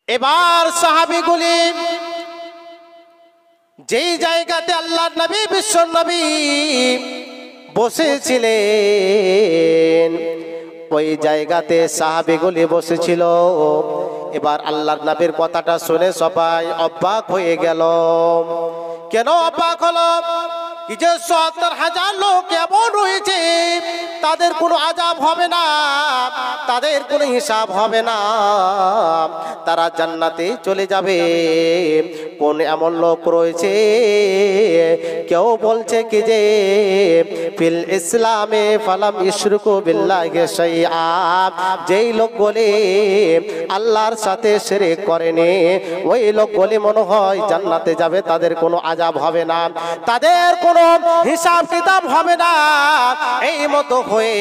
এবার সাহাবীগুলি যেই জায়গাতে আল্লাহর নবী বিশ্ব নবী বসেছিলেন ওই জায়গাতে সাহাবীগুলি বসেছিল। এবার আল্লাহর নবীর কথাটা শুনে সবাই অবাক হয়ে গেল। কেন অবাক হলো? কি যে ৭০,০০০ লোক এমন রয়েছে তাদের কোনো আযাব হবে না, তাদের কোনো হিসাব হবে না, তারা জান্নাতে চলে যাবে। কোন এমন লোক রয়েছে? কেউ বলছে কি যে ফিল ইসলামে ফালাম ইশরিকু বিল্লাহি শাইআ, যেই লোক বলে আল্লাহর সাথে শিরক করেনি ওই লোক বলে মনে হয় জান্নাতে যাবে, তাদের কোনো আযাব হবে না, তাদের কোনো হিসাব কিতাব হবে না। এই মতো হয়ে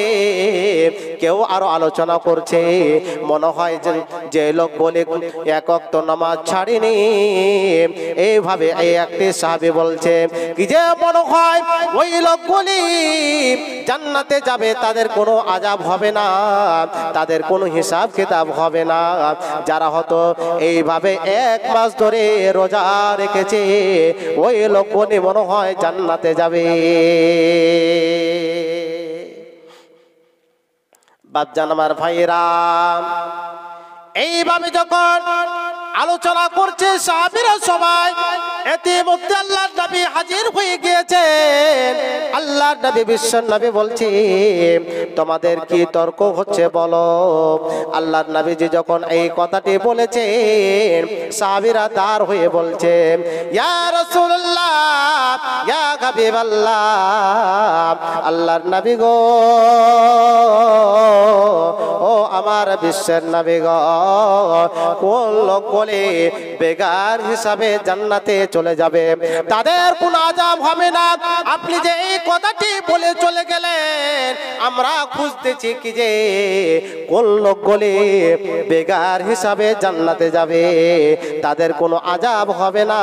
কেউ আরো আলোচনা করছে, মনে হয় যে লোক বলে এক ওয়াক্ত নামাজ ছাড়েনি, এইভাবে এই একটি সাহাবী বলছে কি যে মনে হয় ওই লোকগুলি জান্নাতে যাবে, তাদের কোনো আযাব হবে না, তাদের কোনো হিসাব কিতাব হবে না। যারা হয়তো এইভাবে ১ মাস ধরে রোজা রেখেছে ওই লোকগুলি মনে হয় জান্নাতে যাবে। বাপজান আমার ভাইরা, এইভাবে যখন আলোচনা করছে সাহাবীরা সবাই, ইতিমধ্যে আল্লাহর নবী হাজির হয়ে গিয়েছেন। আল্লাহর নবী বিশ্ব নবী বলছে তোমাদের কি তর্ক হচ্ছে বলো। আল্লাহর নবীজি যখন এই কথাটি বলেছেন সাহাবীরা দাঁড় হয়ে বলছে ইয়া রাসূলুল্লাহ, ইয়া হাবিবাল্লাহ, আল্লাহর নবী গো, ও আমার বিশ্বের নবী গো, কোন লোক বলে বেগার হিসাবে জান্নাতে চলে যাবে, তাদের কোনো আযাব হবে না। আপনি যে এই কথাটি বলে চলে গেলেন, আমরা খুঁজতেছি কি যে কোন লোক বলে বেগার হিসাবে জান্নাতে যাবে, তাদের কোনো আযাব হবে না,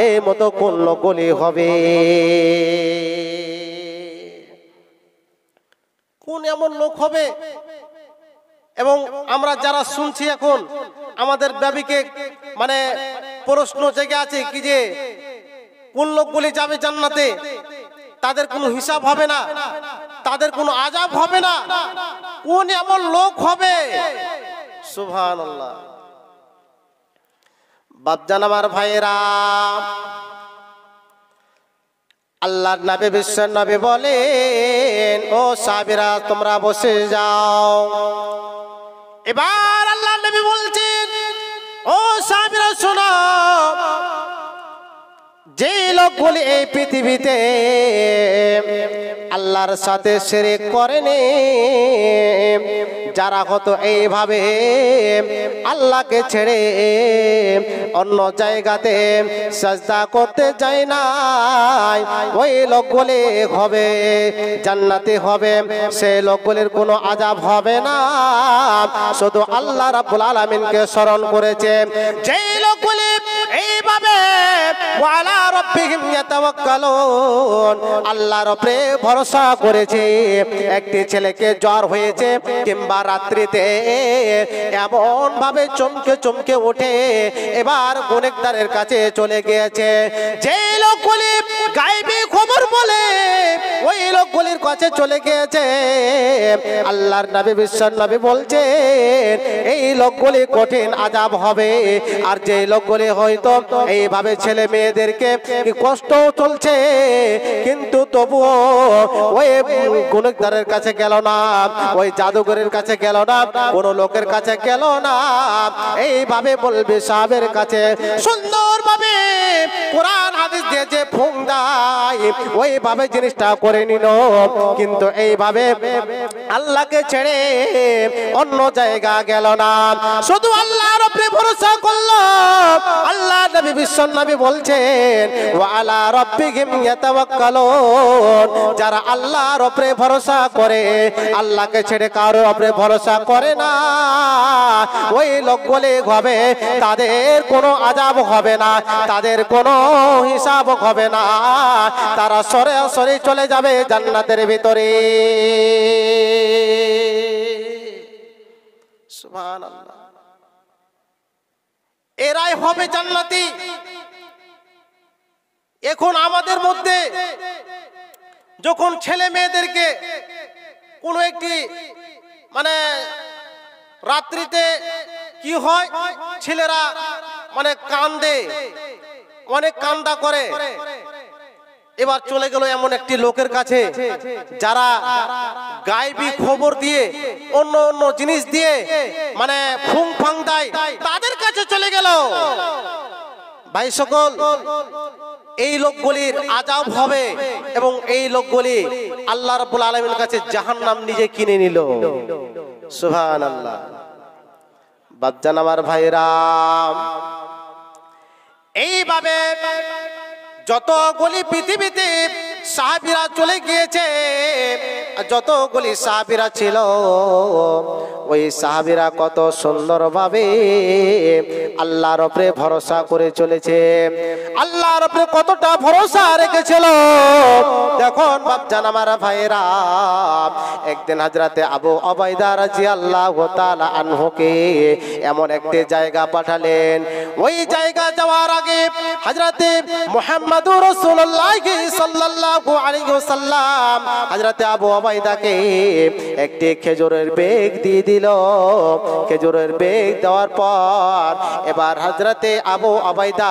এই মতো কোন লোক বলে হবে। কোন এমন লোক হবে? এবং আমরা যারা শুনছি এখন আমাদের ব্যাবিকে মানে প্রশ্ন জেগে আছে কি যে কোন লোকগুলি যাবে জান্নাতে, তাদের কোনো হিসাব হবে না, তাদের কোনো আযাব হবে না, কোন এমন লোক হবে? সুবহানাল্লাহ। বাপজান আমার ভাইরা, আল্লাহর নবী বিশ্ব নবী বলেন ও সাহাবীরা তোমরা বসে যাও। এবার আল্লাহর নবী বলছেন ও সাহাবীরা শোনো, যে লোকগুলি এই পৃথিবীতে আল্লাহর সাথে শিরক করেনি, যারা হয়তো এইভাবে আল্লাহকে ছেড়ে অন্য জায়গাতে সাজদা করতে যায় না, ওই লোকগুলি হবে জান্নাতি হবে, সেই লোকগুলির কোনো আযাব হবে না। শুধু আল্লাহ রাব্বুল আলামিনকে স্মরণ করেছে, যেই লোকগুলি এইভাবে ওয়ালা রাব্বিহিম ইয়াতাওয়াক্কালুন, আল্লাহর উপরে ভরসা করেছে। একটি ছেলেকে জ্বর হয়েছে কিংবা রাত্রিতে এমন ভাবে চমকে চমকে ওঠে, এবার গুনেগারের কাছে চলে গিয়েছে। যে লোকগুলি গায়েবী খবর বলে ওই লোকগুলির কাছে চলে গিয়েছে, আল্লাহর নবী বিশ্ব নবী বলছেন এই লোকগুলি কঠিন আযাব হবে। আর যে লোকগুলি হয়তো এইভাবে ছেলে মেয়েদেরকে কষ্ট চলছে কিন্তু তবুও ওই গুনেগারের কাছে গেল না, ওই জাদুঘরের কাছে গেল না, কোন লোকের কাছে গেল না, এইভাবে বলবে সাহাবের কাছে সুন্দরভাবে কোরআন হাদিস দিয়ে যে ফোন দেয় ওইভাবে জিনিসটা করে নিল। কিন্তু এইভাবে আল্লাহকে ছেড়ে অন্য জায়গা গেল না, শুধু আল্লাহর উপরে ভরসা করলো। আল্লাহ নবী বিশ্ব নবী বলছেন ওয়া আলা রাব্বিহিম ইয়াতাওয়াক্কালুন, যারা আল্লাহর উপরে ভরসা করে, আল্লাহকে ছেড়ে কারোর উপরে ভরসা করে না, ওই লোকগুলি হবে তাদের কোনো আযাব হবে না, তাদের কোনো হিসাব হবে না, তারা সরাসরি চলে যাবে জান্নাতের ভিতরে। সুবহানাল্লাহ। এরাই হবে জান্নাতি। এখন আমাদের মধ্যে যখন ছেলে মেয়েদেরকে কোনো একটি মানে রাত্রিতে কি হয়, ছেলেরা মানে কান্দে, অনেক কান্দা করে। এবার চলে গেল এমন একটি লোকের কাছে যারা গায়েবী খবর দিয়ে অন্য অন্য জিনিস দিয়ে মানে ফুং ফাং দেয়, তাদের কাছে চলে গেল। ভাই সকল, এই লোকগুলির আযাব হবে এবং এই লোকগুলি আল্লাহ রাব্বুল আলামিনের কাছে জাহান্নাম নিজে কিনে নিল। সুবহানাল্লাহ। বাচ্চান আমার ভাইরা, এইভাবে যতগুলি পৃথিবীতে সাহাবীরা চলে গিয়েছে, যতগুলি সাহাবীরা ছিল, ওই সাহাবীরা কত সুন্দরভাবে আল্লাহর উপরে ভরসা করে চলেছে। আল্লাহর উপরে কতটা ভরসা রেখেছিল দেখুন বাপজান আমার ভাইরা। একদিন হযরতে আবু উবাইদা রাদিয়াল্লাহু তাআলা আনহুকে এমন একটি জায়গা পাঠালেন। ওই জায়গা যাওয়ার আগে হযরতে মুহাম্মদুর রাসূলুল্লাহ সাল্লাল্লাহু আলাইহি ওয়াসাল্লাম হযরতে আবু উবাইদাকে একটি খেজুরের বেগ দিয়ে দিল। খেজুরের বেগ দেওয়ার পর এবার হযরতে আবু উবাইদা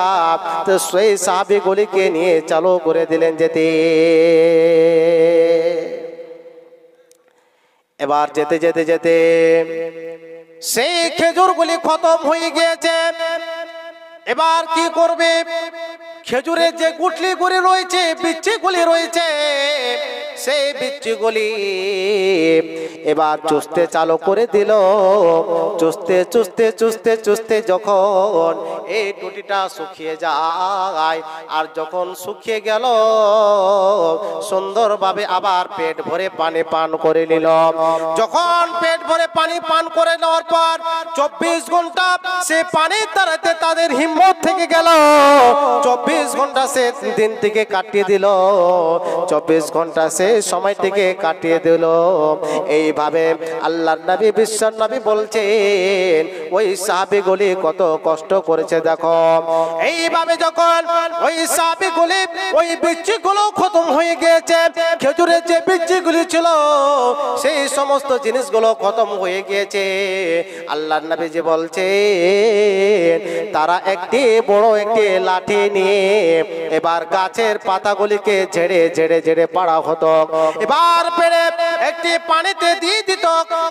তো সেই সাহাবীগুলিকে নিয়ে চালু করে দিলেন যেতে। এবার যেতে যেতে যেতে সেই খেজুরগুলি খতম হয়ে গিয়েছে। এবার কি করবে? খেজুরের যে গুটলিগুলি রয়েছে, বিচিগুলি রয়েছে, সেই বিচিগুলি এবার চুষতে চালু করে দিল। চুষতে চুষতে চুষতে চুষতে যখন এই টুটিটা শুকিয়ে যায়, আর যখন শুকিয়ে গেল সুন্দরভাবে আবার পেট ভরে পানি পান করে নিল। যখন পেট ভরে পানি পান করে নেওয়ার পর 24 ঘন্টা সে পানির দ্বারাতে তাদের হিম্মত থেকে গেল। 24 ঘন্টা সে দিন থেকে কাটিয়ে দিল, 24 ঘন্টা সে সময় থেকে কাটিয়ে দিল। এইভাবে আল্লাহর নবী বিশ্বর নবী বলছেন ওই সাহাবীগুলি কত কষ্ট করেছে দেখো। এইভাবে যখন ওই সাহাবীগুলি ওই বিচিগুলো খতম হয়ে গিয়েছে, খেজুরের যে বিচিগুলি ছিল সেই সমস্ত জিনিসগুলো খতম হয়ে গিয়েছে, আল্লাহর নবী যে বলছেন তারা একটি বড় একটি লাঠি নিয়ে এবার গাছের পাতাগুলিকে ঝেড়ে ঝেড়ে ঝেড়ে পাড়া হতো। এবার পেড়ে একটি পানিতে দিয়ে দিত।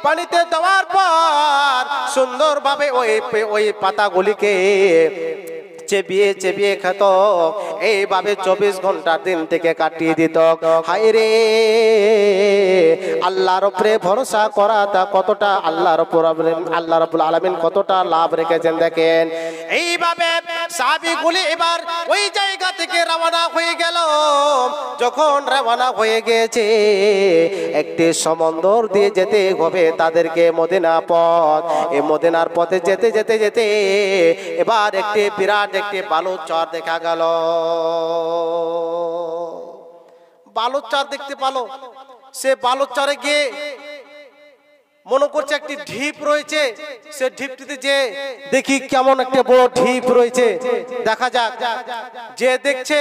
পানিতে দেওয়ার পর সুন্দরভাবে ওই পাতাগুলিকে চেবিয়ে চেবিয়ে খেত। এইভাবে 24 ঘন্টা দিন থেকে কাটিয়ে দিত। হায় রে, আল্লাহর উপরে ভরসা করা তা কতটা আল্লাহ রাব্বুল আলামিন কতটা লাভ রেখেছেন দেখেন। এইভাবে সাহাবীগুলি এবার ওই জায়গা থেকে রওনা হয়ে গেল। যখন রওনা হয়ে গেছে, একটি সমুদ্র দিয়ে যেতে হবে তাদেরকে মদিনা পথ। এই মদিনার পথে যেতে যেতে যেতে এবার একটি বিরাট একটি বালুর চর দেখা গেল। বালুর চর দেখতে পালো। সে বালুর চরে গিয়ে মনে করছে একটি ঢিপ রয়েছে। সে ঢিপটিতে যে দেখি কেমন একটা বড় ঢিপ রয়েছে, দেখা যাক। যে দেখছে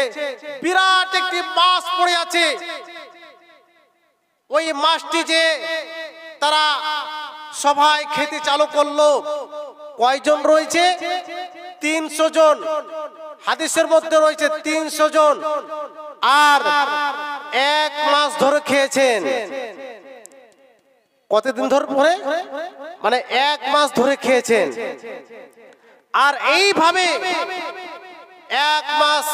বিরাট একটি মাছ পড়ে আছে। ওই মাছটি যে তারা সবাই খেতে চালু করলো। কয়জন রয়েছে? 300 জন। হাদিসের মধ্যে রয়েছে 300 জন। আর 1 মাস ধরে খেয়েছেন। কতদিন ধরে পরে? মানে 1 মাস ধরে খেয়েছেন। আর এইভাবে 1 মাস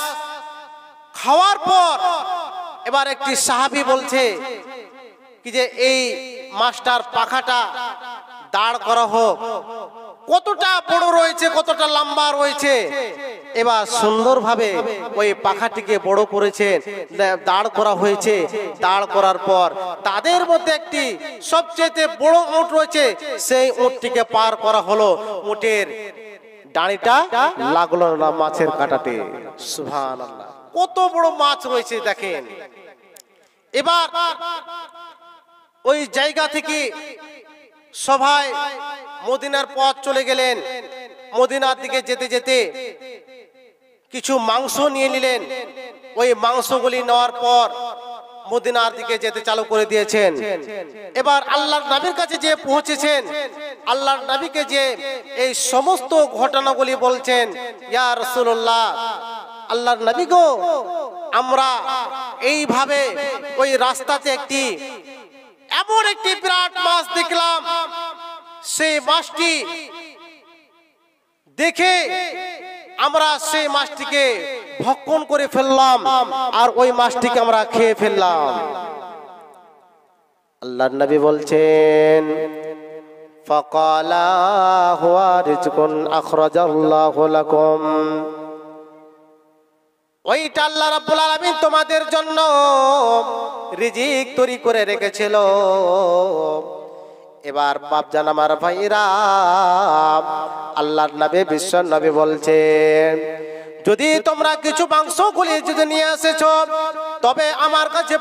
খাওয়ার পর এবার একটি সাহাবী বলছে কি যে এই মাছটার পাখাটা দাঁড় করা হোক। কতটা বড় রয়েছে, কতটা লম্বা রয়েছে। এবার সুন্দরভাবে ওই পাখাটিকে বড় করেছেন, দাঁড় করা হয়েছে। দাঁড় করার পর তাদের মধ্যে একটি সবচেয়ে বড় উট রয়েছে, সেই উটটিকে পার করা হলো। উটের ডাঁড়িটা লাগলো না মাছের কাঁটাতে। সুবহানাল্লাহ, কত বড় মাছ রয়েছে দেখেন। এবার ওই জায়গা থেকে সবাই মদিনার পথ চলে গেলেন। মদিনার দিকে যেতে যেতে কিছু মাংস নিয়ে নিলেন। ওই মাংসগুলি নেওয়ার পর মদিনার দিকে যেতে চালু করে দিয়েছেন। এবার আল্লাহর নবীর কাছে যে পৌঁছেছেন, আল্লাহর নবীকে যে এই সমস্ত ঘটনাগুলি বলছেন, ইয়া রাসূলুল্লাহ, আল্লাহর নবী গো, আমরা এইভাবে ওই রাস্তাতে এমন একটি বিরাট মাছ দেখলাম, সেই মাছটি দেখে আমরা সেই মাছটিকে ভক্ষণ করে ফেললাম আর ওই মাছটিকে আমরা খেয়ে ফেললাম। আল্লাহর নবী বলছেন, ফাকালা হুয়া রিজকুন আখরাজাল্লাহু লাকুম, ওইটা আল্লাহ রাব্বুল আলামিন তোমাদের জন্য রিজিক তৈরি করে রেখেছিল। এবার বাপজান আমার ভাইরা, আল্লাহর নবী বিশ্ব নবী বলছেন, যদি তোমরা কিছু মাংসগুলি যদি নিয়ে এসেছো তবে আমার কাছে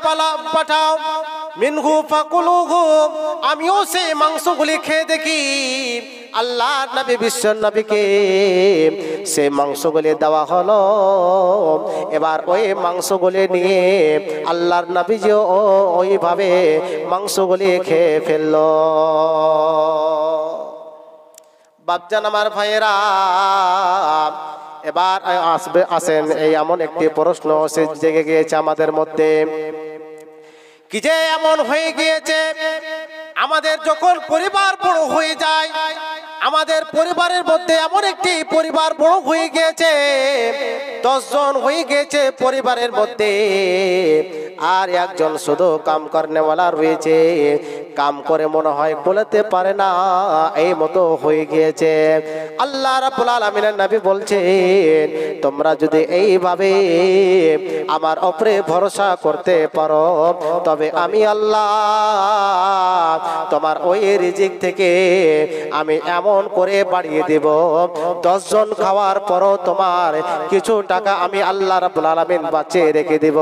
পাঠাও, মিনহু ফাকুলুহু, আমিও সেই মাংসগুলি খেয়ে দেখি। আল্লাহর নবী বিশ্ব নবীকে সেই মাংসগুলি দেওয়া হলো। এবার ওই মাংসগুলি নিয়ে আল্লাহর নবী যে ওইভাবে মাংসগুলি খেয়ে ফেললো। বাপজান আমার ভাইয়েরা, এবার আসেন এই এমন একটি প্রশ্ন জেগে গিয়েছে আমাদের মধ্যে, কি যে এমন হয়ে গিয়েছে, আমাদের যখন পরিবার বড় হয়ে যায়, আমাদের পরিবারের মধ্যে এমন একটি পরিবার বড় হয়ে গিয়েছে, 10 জন হয়ে গিয়েছে পরিবারের মধ্যে, আর একজন শুধু কাম করনেওয়ালা রয়েছে, কাম করে মনে হয় বলতে পারে না, এই মতো হয়ে গিয়েছে। আল্লাহ রাব্বুল আলামিনের নবী বলছেন, তোমরা যদি এইভাবে আমার উপরে ভরসা করতে পারো তবে আমি আল্লাহ তোমার ওই রিজিক থেকে আমি এমন করে বাড়িয়ে দেব, 10 জন খাওয়ার পরও তোমার কিছু টাকা আমি আল্লাহ রাব্বুল আলামিন বাঁচিয়ে রেখে দেব।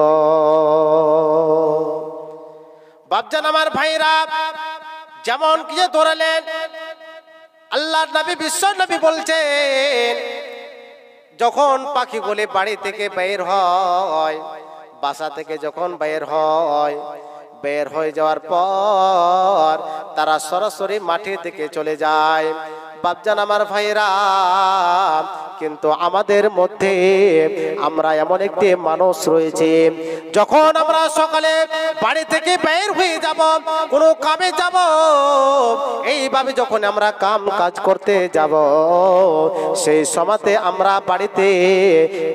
বাপজান আমার ভাইরা, যেমন কি যে ধরলেন, আল্লাহর নবী বিশ্ব নবী বলছেন, যখন পাখিগুলি বাড়ি থেকে বের হয়, বাসা থেকে যখন বের হয়ে যাওয়ার পর তারা সরাসরি মাঠের দিকে চলে যায়। বাপজান আমার ভাইরা, কিন্তু আমাদের মধ্যে আমরা এমন একটি মানুষ রয়েছে, যখন আমরা সকালে বাড়ি থেকে বের হয়ে যাব, কোনো কামে যাব, এইভাবে যখন আমরা কাম কাজ করতে যাব, সেই সময়তে আমরা বাড়িতে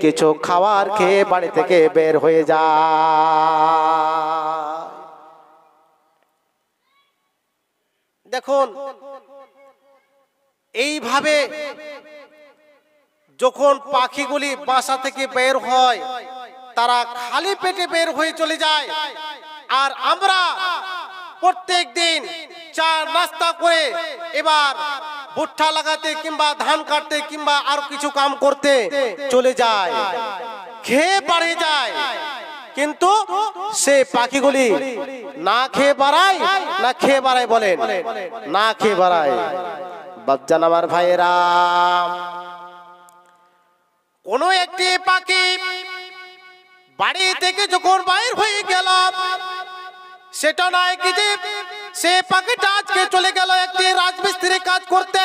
কিছু খাবার খেয়ে বাড়ি থেকে বের হয়ে যায়। দেখুন, এইভাবে যখন পাখিগুলি বাসা থেকে বের হয়, তারা খালি পেটে বের হয়ে চলে যায়, আর আমরা প্রত্যেক দিন চা নাস্তা করে এবার ভুট্টা লাগাতে কিংবা ধান কাটতে কিংবা আর কিছু কাম করতে চলে যায়, খেয়ে বাড়ি যায়। কিন্তু সে পাখিগুলি না খেয়ে বাড়ায় না খেয়ে বাড়ায়, বলেন? না খেয়ে বাড়ায়। বাপজান আমার ভাইয়েরা, কোন একটি পাখি বাড়ি থেকে যখন বাইর হয়ে গেল, সেটা নয় কি যে সে পাখিটা আজকে চলে গেল একটি রাজমিস্ত্রি কাজ করতে,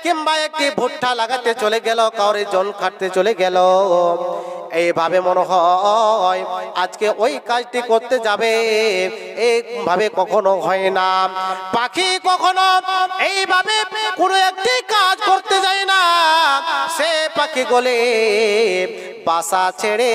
কিংবা একটি ভুট্টা লাগাতে চলে গেল, কাউরে জন কাটতে চলে গেল। এইভাবে মনে হয় আজকে ওই কাজটি করতে যাবে, এইভাবে কখনো হয় না। পাখি কখনো এইভাবে কোনো একটি কাজ করতে যায় না। সে পাখি গলে বাসা ছেড়ে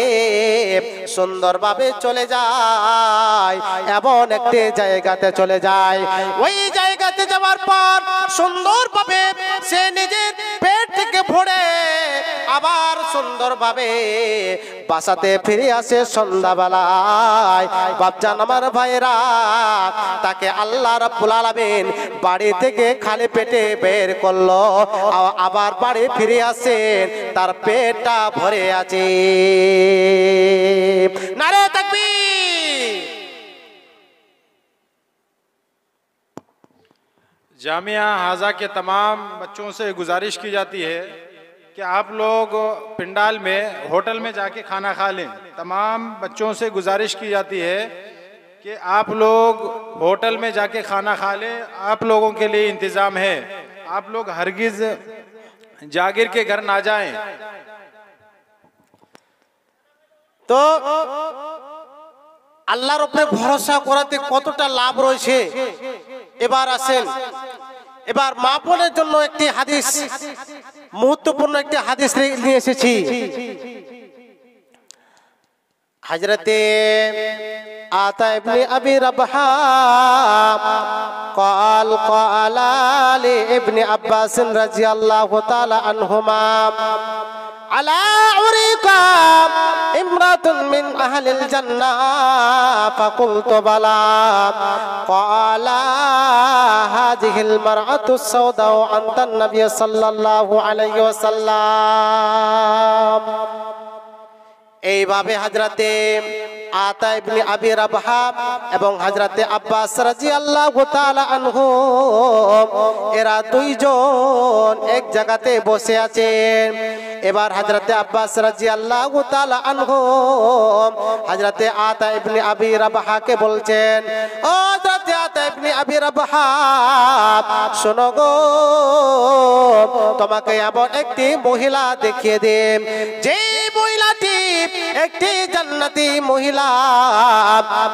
সুন্দরভাবে চলে যায়, এমন একটি জায়গাতে চলে যায়। ওই জায়গাতে যাওয়ার পর সুন্দরভাবে সে নিজের পেট থেকে ভরে আবার সুন্দরভাবে বাসাতে ফিরে আসে সন্ধ্যাবেলায়। বাপজান আমার ভাইরা, তাকে আল্লাহ রাব্বুল আলামিন বাড়ি থেকে খালি পেটে বের করলো, আবার বাড়ি ফিরে আসেন, তার পেটটা ভরে আছে। নারে তাকবীর। जामिया हाजा के तमाम बच्चों से गुजारिश की जाती है कि आप लोग पिंडाल में होटल में जाके खाना खा लें। तमाम बच्चों से गुजारिश की जाती है कि आप लोग होटल में जाके खाना खा लें, आप लोगों के लिए इंतज़ाम है। आप लोग हरगिज़ जागिर के घर ना जाएं। তো আল্লাহর উপরে ভরসা করাতে কতটা লাভ রয়েছে এবার আসেন। এবার মা বোনের জন্য একটি হাদিস, মুহূর্তপূর্ণ একটি হাদিস নিয়ে এসেছি। হযরতে আতা ইবনে আবি রাবহা قال قال لابن عباس رضي الله تعالى عنهما على عريقا امرأة من أهل الجنة فقلت بلى قال هذه المرأة السوداء عند النبي صلى الله عليه وسلم। এইভাবে হযরতে আতা ইবনে আবি রাবহা এবং হযরতে আব্বাস রাদিয়াল্লাহু তাআলা আনহু এরা দুইজন এক জায়গাতে বসে আছেন। এবার হযরতে আব্বাস রাদিয়াল্লাহু তাআলা আনহু হযরতে আতা ইবনে আবি রাবহাকে বলছেন, ও হযরতে আতা ইবনে আবি রাবহা শোনো গো, তোমাকে এমন একটি মহিলা দেখিয়ে দেব যে মহিলাটি একটি জান্নাতি মহিলা,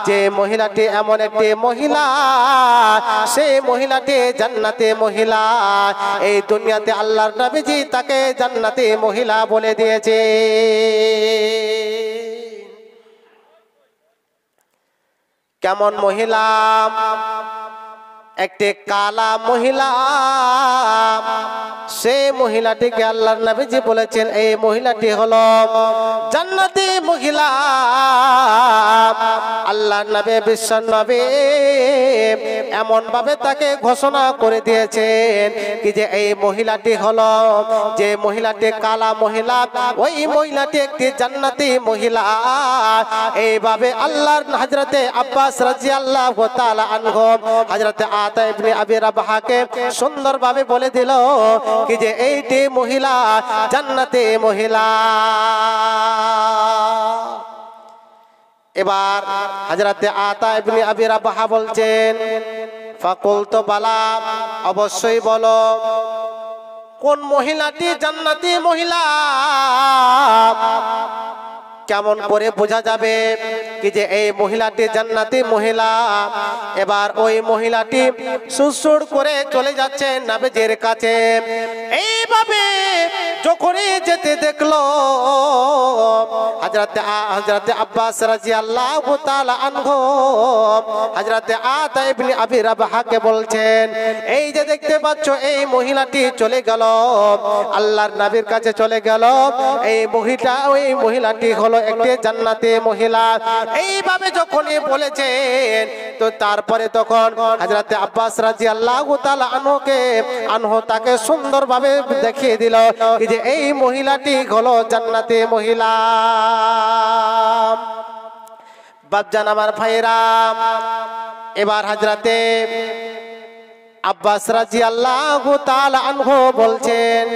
যে মহিলাটি এমন একটি মহিলা, সেই মহিলাটি জান্নাতি মহিলা। এই দুনিয়াতে আল্লাহর নবীজি তাকে জান্নাতি মহিলা বলে দিয়েছে। কেমন মহিলা? একটি কালা মহিলা। সেই মহিলাটিকে আল্লাহর নবীজি বলেছেন এই মহিলাটি হলো জান্নাতি মহিলা। আল্লাহর নবী বিশ্ব নবী এমন ভাবে তাকে ঘোষণা করে দিয়েছেন কি যে এই মহিলাটি হলো, যে মহিলাটি কালা মহিলা, ওই মহিলাটি একটি জান্নাতি মহিলা। এইভাবে আল্লাহর হযরতে আব্বাস রাদিয়াল্লাহু তাআলা আনহু হযরতে আতা ইবনে আবি রাবহাকে সুন্দরভাবে বলে দিল কি যে এইটি মহিলা জান্নাতি মহিলা। এবার হযরতে আতা ইবনে আবি রাবহা বলছেন, ফাকুলতু বালা, অবশ্যই বলো কোন মহিলাটি জান্নাতি মহিলা। কেমন করে বোঝা যাবে কি যে এই মহিলাটি জান্নাতি মহিলা? এবার ওই মহিলাটি সুসুর করে চলে যাচ্ছে নবীজির কাছে। এইভাবে যখনই যেতে দেখলো হযরতে আব্বাস রাদিয়াল্লাহু তাআলা আনহু হযরতে আতা ইবনে আবি রাবহাকে বলছেন, এই যে দেখতে পাচ্ছ এই মহিলাটি চলে গেল, আল্লাহর নবীর কাছে চলে গেল। এই মহিলাটি হলো একটি জান্নাতি মহিলা। এইভাবে যখনই বলেছেন তো তারপরে তখন হযরতে আব্বাস রাদিয়াল্লাহু তাআলা আনহু তাকে সুন্দরভাবে দেখিয়ে দিল যে এই মহিলাটি হলো জান্নাতি মহিলা। বাপজান আমার ভাইরা, এবার হযরতে আব্বাস রাদিয়াল্লাহু তাআলা আনহু বলছেন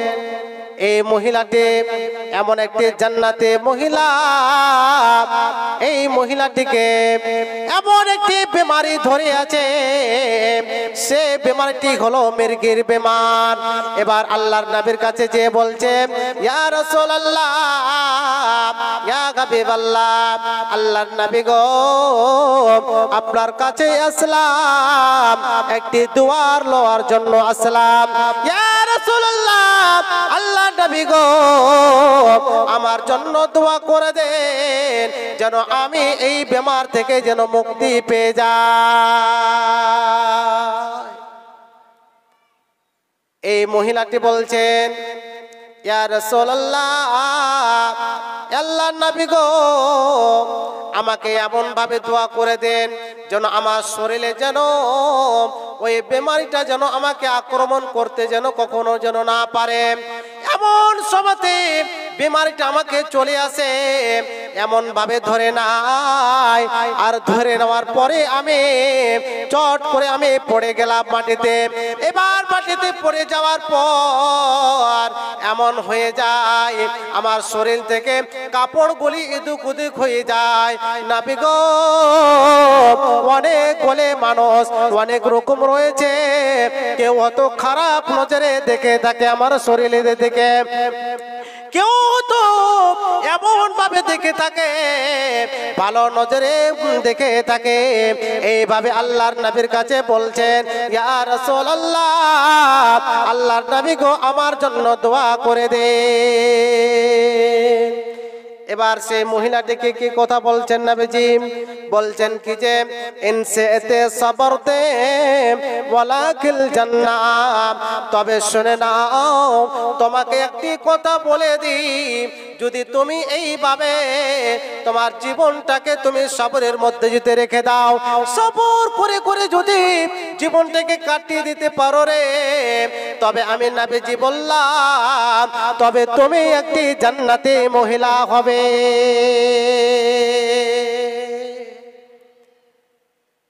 এই মহিলাটি এমন একটি জান্নাতি মহিলা। এই মহিলাটিকে এমন একটি বেমারি ধরে আছে, সে বেমারিটি হলো মির্গির বেমার। এবার আল্লাহর নবীর কাছে যে বলছে, ইয়া রাসূলুল্লাহ, ইয়া হাবিবাল্লাহ, আল্লাহর নবী গো, আপনার কাছে আসলাম, একটি দুয়ার লওয়ার জন্য আসলাম। ইয়া রাসূলুল্লাহ, আল্লাহ নবী গো, আমার জন্য দোয়া করে দেন যেন আমি এই বেমার থেকে যেন মুক্তি পেয়ে যাই। এই মহিলাটি বলছেন, ইয়া রাসূলুল্লাহ, আল্লাহর নবী গো, আমাকে এমন ভাবে দোয়া করে দেন যেন আমার শরীরে যেন ওই বেমারিটা যেন আমাকে আক্রমণ করতে যেন কখনো যেন না পারে। এমন সময়তে বেমারিটা আমাকে চলে আসে, এমন ভাবে ধরে নাই, আর ধরে নেওয়ার পরে আমি চট করে আমি পড়ে গেলাম মাটিতে। এবার মাটিতে পড়ে যাওয়ার পর এমন হয়ে যায় আমার শরীর থেকে কাপড়গুলি এদিক ওদিক হয়ে যায়। নবী গো, অনেক বলে মানুষ অনেক রকম রয়েছে, কেউ অত খারাপ নজরে দেখে থাকে আমার শরীরে দেখে, কেউ তো এমন ভাবে দেখে থাকে ভালো নজরে দেখে থাকে। এইভাবে আল্লাহর নবীর কাছে বলছেন, ইয়া রাসূলুল্লাহ, আল্লাহর নবী গো আমার জন্য দোয়া করে দে। এবার সেই মহিলাটিকে কি কথা বলছেন নবীজি? বলছেন কি যে ইনসেতে সবরতে ওয়ালাকিল জান্নাত, তবে শুনে নাও তোমাকে একটি কথা বলে দিই, যদি তুমি এইভাবে তোমার জীবনটাকে তুমি সবরের মধ্যে যদি রেখে দাও, সবর করে করে যদি জীবনটাকে কাটিয়ে দিতে পারো রে, তবে আমি নবীজি বললাম তবে তুমি একটি জান্নাতি মহিলা হবে।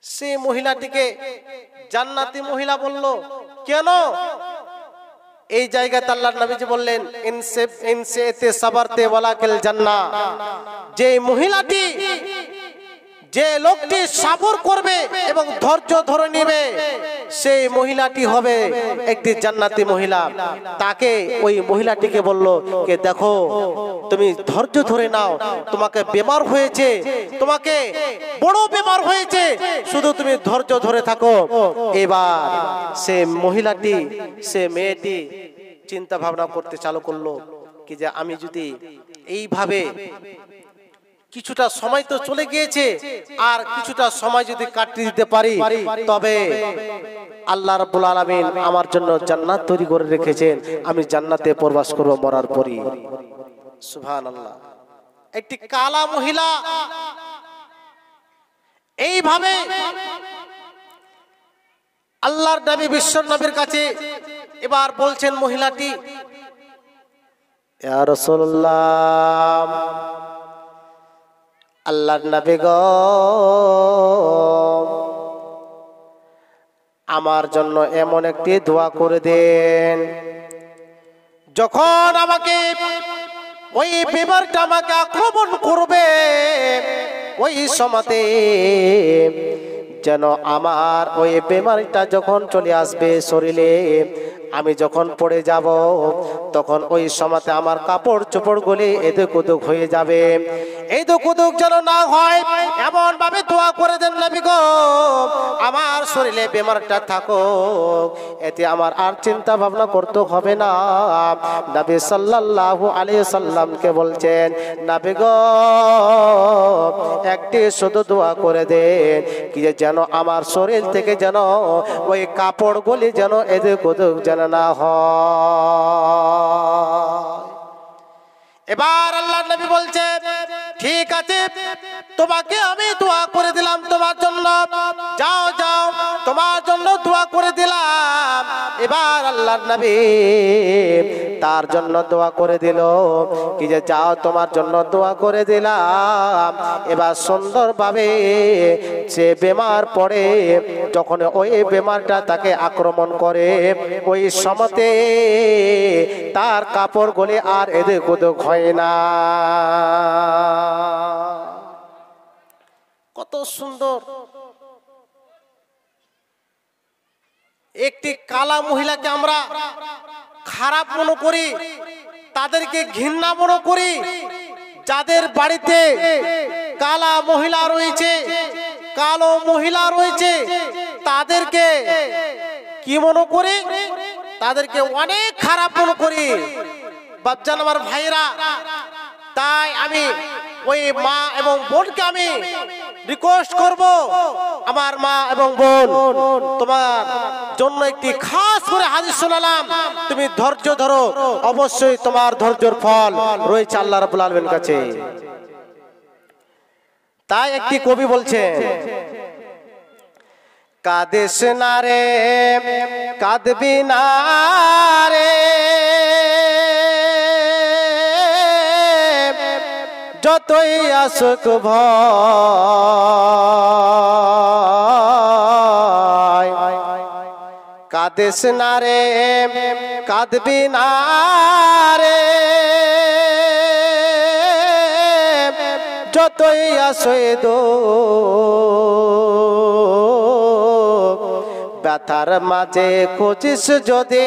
সেই মহিলাটিকে জান্নাতি মহিলা বলল কেন? এই জায়গাতে আল্লাহর নবীজি বললেন ইনসেতে সাবরতে ওয়ালাকিল জান্নাহ, যে মহিলাটি যে লোকটি সবর করবে এবং ধৈর্য ধরে নেবে সেই মহিলাটি হবে একটি জান্নাতি মহিলা। তাকে ওই মহিলাটিকে বলল কে দেখো তুমি ধৈর্য ধরে নাও, তোমাকে বেমার হয়েছে, তোমাকে বড় বেমার হয়েছে, শুধু তুমি ধৈর্য ধরে থাকো। এবার সে মহিলাটি সে মেয়েটি চিন্তা ভাবনা করতে চালু করলো কি যে আমি যদি এইভাবে কিছুটা সময় তো চলে গিয়েছে, আর কিছুটা সময় যদি কাটিয়ে দিতে পারি তবে আল্লাহ রাব্বুল আলামিন আমার জন্য জান্নাত তৈরি করে রেখেছেন, আমি জান্নাতে প্রবেশ করব মরার পরই। সুবহানাল্লাহ। একটি কালা মহিলা এইভাবে আল্লাহর নবী বিশ্ব নবীর কাছে এবার বলছেন মহিলাটি, ইয়া রাসূলুল্লাহ, আল্লাহর নবী গো আমার জন্য এমন একটি দোয়া করে দেন, যখন আমাকে ওই বেমারটা আমাকে আক্রমণ করবে ওই সময়তে যেন আমার ওই বেমারটা যখন চলে আসবে শরীরে, আমি যখন পড়ে যাব তখন ওই সময়তে আমার কাপড় চোপড়গুলি এদিক ওদিক হয়ে যাবে, এদিক ওদিক যেন না হয় এমন ভাবে দোয়া করে দেন নবী গো, আমার শরীরে বেমারটা থাকুক, এতে আমার আর চিন্তা ভাবনা করতে হবে না। নবী সাল্লাল্লাহু আলাইহি সাল্লামকে বলছেন, নবী গো একটি শুধু দোয়া করে দেন কি যেন আমার শরীর থেকে যেন ওই কাপড়গুলি যেন এদিক ওদিক যেন না হয়। এবার আল্লাহর নবী বলছে ঠিক আছে, তোমাকে আমি দোয়া করে দিলাম তোমার জন্য, যাও যাও তোমার জন্য দোয়া করে দিলাম। এবার আল্লাহর নবী তার জন্য দোয়া করে দিল কি যে যাও তোমার জন্য দোয়া করে দিলাম। এবার সুন্দরভাবে সে বেমার পড়ে, যখন ওই বেমারটা তাকে আক্রমণ করে ওই সময়তে তার কাপড়গুলি আর এদিক ওদিক হয় না। কত সুন্দর একটি কালা মহিলাকে আমরা খারাপ মনে করি, তাদেরকে ঘৃণা মনে করি। যাদের বাড়িতে কালা মহিলা রয়েছে, কালো মহিলা রয়েছে, তাদেরকে কি মনে করি? তাদেরকে অনেক খারাপ মনে করি। বাপজান আমার ভাইরা, তাই আমি ওই মা এবং বোনকে আমি রিকোয়েস্ট করব, আমার মা এবং বোন তোমার জন্য একটি খাস করে হাদিস শোনালাম, তুমি ধৈর্য ধরো, অবশ্যই তোমার ধৈর্যের ফল রয়েছে আল্লাহ রাব্বুল আলামিনের কাছে। তাই একটি কবি বলছে, কাঁদিস না রে কাঁদবি না রে, যতই আসুক ভয় কাঁদিস না রে কাঁদবি না রে যতই আসে দুঃখ ব্যথার মাঝে খুঁজিস যদি